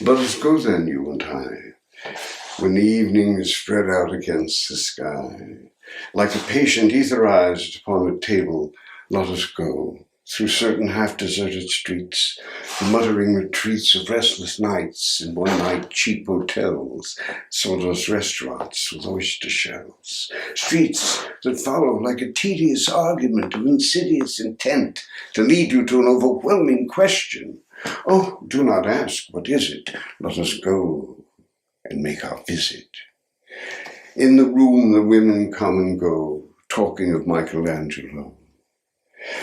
Let us go then, you and I, when the evening is spread out against the sky. Like a patient etherized upon a table, let us go through certain half-deserted streets, the muttering retreats of restless nights in one-night cheap hotels, sawdust restaurants with oyster shells, streets that follow like a tedious argument of insidious intent to lead you to an overwhelming question. Oh, do not ask, what is it? Let us go and make our visit. In the room the women come and go, talking of Michelangelo.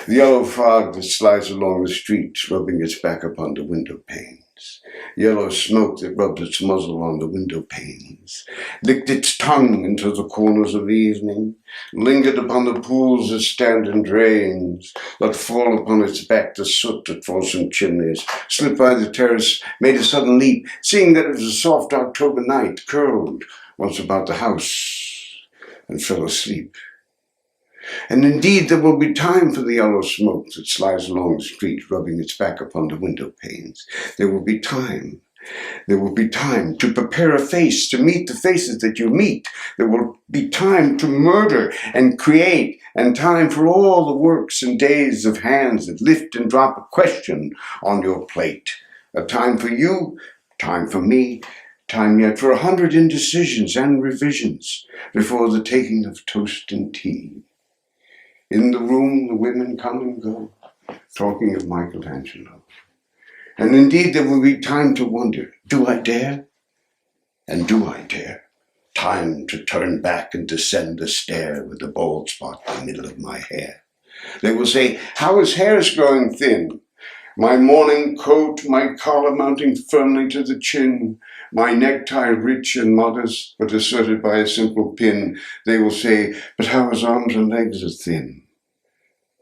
The yellow fog that slides along the street, rubbing its back upon the window panes. Yellow smoke that rubbed its muzzle on the window panes. Licked its tongue into the corners of the evening. Lingered upon the pools that stand in drains. Let fall upon its back the soot that falls from chimneys. Slipped by the terrace, made a sudden leap, seeing that it was a soft October night, curled once about the house, and fell asleep. And indeed there will be time for the yellow smoke that slides along the street, rubbing its back upon the window panes. There will be time. There will be time to prepare a face, to meet the faces that you meet. There will be time to murder and create, and time for all the works and days of hands that lift and drop a question on your plate. A time for you, time for me, time yet for 100 indecisions and revisions before the taking of toast and tea. In the room the women come and go, talking of Michelangelo. And indeed there will be time to wonder, do I dare? And do I dare? Time to turn back and descend the stair with the bald spot in the middle of my hair. They will say, how is hair's growing thin? My morning coat, my collar mounting firmly to the chin, my necktie rich and modest, but asserted by a simple pin. They will say, but how his arms and legs are thin.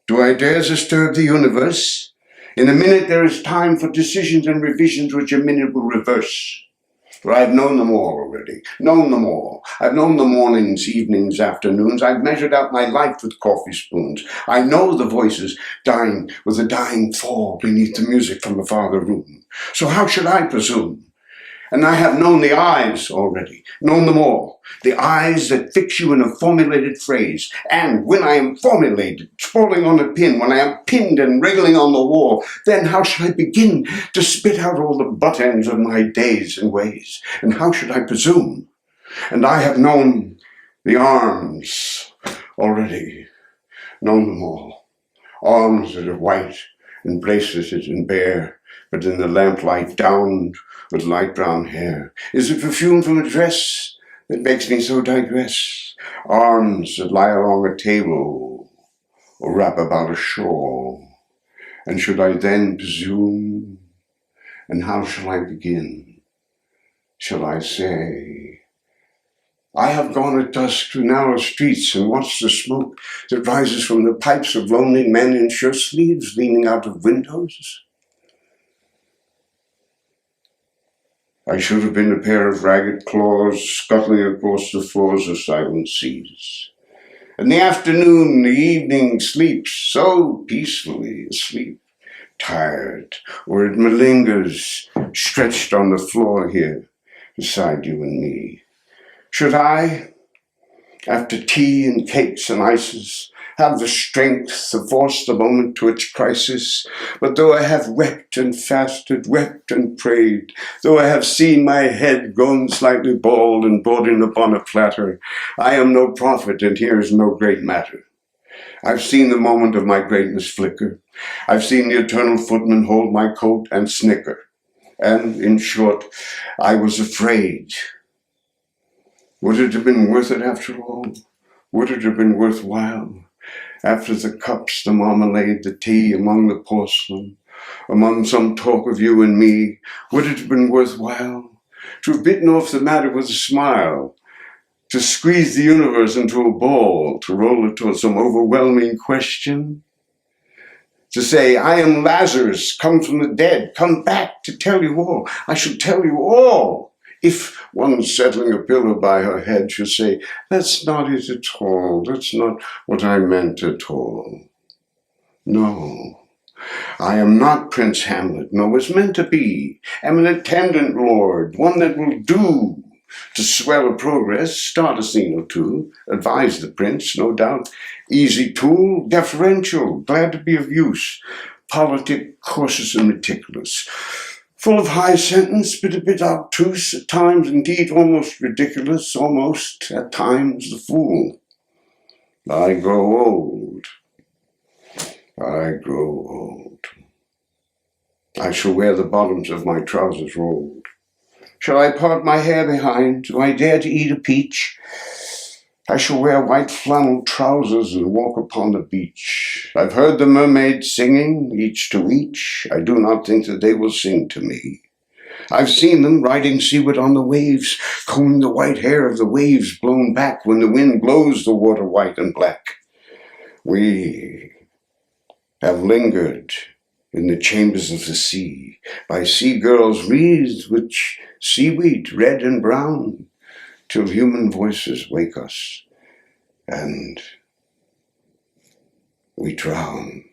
Do I dare disturb the universe? In a minute there is time for decisions and revisions which a minute will reverse. For I've known them all already, known them all. I've known the mornings, evenings, afternoons. I've measured out my life with coffee spoons. I know the voices dying with a dying fall beneath the music from a farther room. So how should I presume? And I have known the eyes already, known them all. The eyes that fix you in a formulated phrase. And when I am formulated, falling on a pin, when I am pinned and wriggling on the wall, then how should I begin to spit out all the butt ends of my days and ways? And how should I presume? And I have known the arms already, known them all. Arms that are white and braceleted and bare, but in the lamplight downed with light brown hair. Is it perfume from a dress that makes me so digress? Arms that lie along a table or wrap about a shawl. And should I then presume? And how shall I begin? Shall I say, I have gone at dusk through narrow streets and watched the smoke that rises from the pipes of lonely men in shirt sleeves leaning out of windows? I should have been a pair of ragged claws scuttling across the floors of silent seas. In the afternoon, the evening sleeps so peacefully asleep, tired, or it malingers, stretched on the floor here beside you and me. Should I, after tea and cakes and ices, have the strength to force the moment to its crisis? But though I have wept and fasted, wept and prayed, though I have seen my head grown slightly bald and brought in upon a platter, I am no prophet, and here is no great matter. I've seen the moment of my greatness flicker. I've seen the eternal footman hold my coat and snicker. And, in short, I was afraid. Would it have been worth it after all? Would it have been worthwhile? After the cups, the marmalade, the tea, among the porcelain, among some talk of you and me, would it have been worthwhile to have bitten off the matter with a smile, to squeeze the universe into a ball, to roll it toward some overwhelming question? To say, I am Lazarus, come from the dead, come back to tell you all. I shall tell you all. If one settling a pillow by her head should say, that's not it at all, that's not what I meant at all. No, I am not Prince Hamlet, nor was meant to be. Am an attendant lord, one that will do to swell a progress, start a scene or two, advise the prince, no doubt, easy tool, deferential, glad to be of use, politic, cautious and meticulous, full of high sentence, but a bit obtuse, at times indeed almost ridiculous, almost, at times, the fool. I grow old. I grow old. I shall wear the bottoms of my trousers rolled. Shall I part my hair behind? Do I dare to eat a peach? I shall wear white flannel trousers and walk upon the beach. I've heard the mermaids singing, each to each. I do not think that they will sing to me. I've seen them riding seaward on the waves, combing the white hair of the waves blown back when the wind blows the water white and black. We have lingered in the chambers of the sea, by sea girls wreathed with seaweed red and brown, till human voices wake us, and we drown.